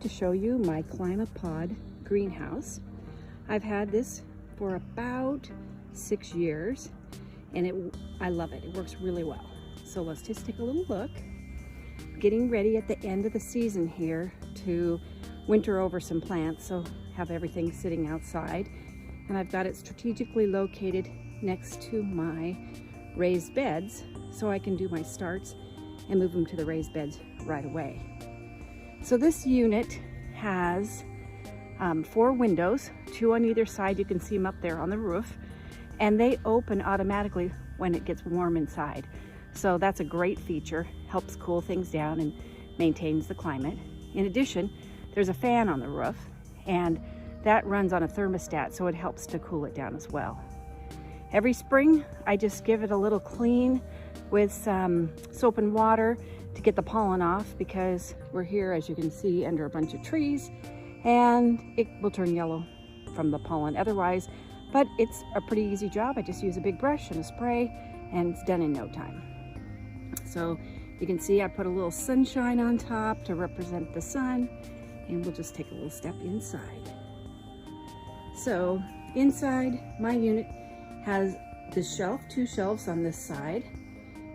to show you my ClimaPod Greenhouse. I've had this for about 6 years and I love it. It works really well. So let's just take a little look. Getting ready at the end of the season here to winter over some plants, so have everything sitting outside. And I've got it strategically located next to my raised beds so I can do my starts and move them to the raised beds right away. So this unit has 4 windows, 2 on either side. You can see them up there on the roof, and they open automatically when it gets warm inside. So that's a great feature, helps cool things down and maintains the climate. In addition, there's a fan on the roof, and that runs on a thermostat, so it helps to cool it down as well. Every spring, I just give it a little clean with some soap and water to get the pollen off, because we're here, as you can see, under a bunch of trees, and it will turn yellow from the pollen otherwise. But it's a pretty easy job. I just use a big brush and a spray, and it's done in no time. So you can see I put a little sunshine on top to represent the sun, and we'll just take a little step inside. So inside, my unit has this shelf, 2 shelves on this side.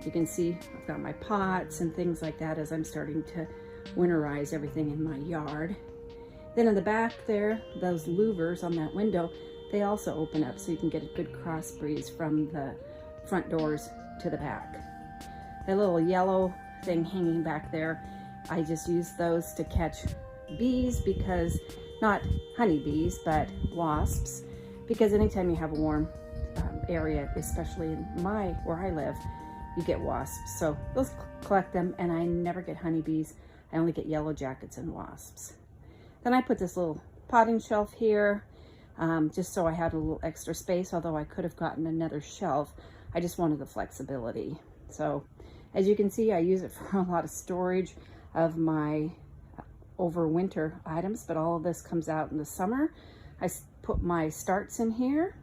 You can see I've got my pots and things like that as I'm starting to winterize everything in my yard. Then in the back there, those louvers on that window, they also open up so you can get a good cross breeze from the front doors to the back. The little yellow thing hanging back there, I just use those to catch bees, because not honeybees, but wasps, because anytime you have a warm area, especially in where I live, you get wasps. So those collect them, and I never get honeybees. I only get yellow jackets and wasps. Then I put this little potting shelf here, just so I had a little extra space, although I could have gotten another shelf. I just wanted the flexibility. So as you can see, I use it for a lot of storage of my overwinter items, but all of this comes out in the summer. I put my starts in here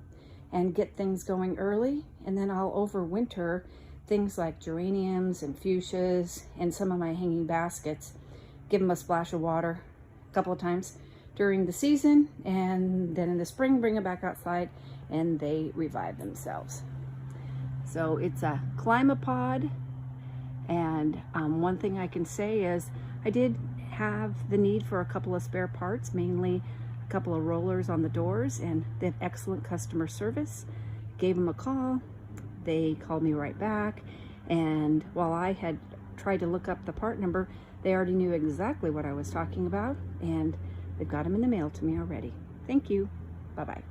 and get things going early, and then I'll overwinter things like geraniums and fuchsias and some of my hanging baskets. Give them a splash of water a couple of times during the season, and then in the spring bring them back outside and they revive themselves. So it's a ClimaPod, and one thing I can say is I did have the need for a couple of spare parts, mainly a couple of rollers on the doors, and they have excellent customer service. Gave them a call. They called me right back, and while I had tried to look up the part number, they already knew exactly what I was talking about, and they've got them in the mail to me already. Thank you. Bye-bye.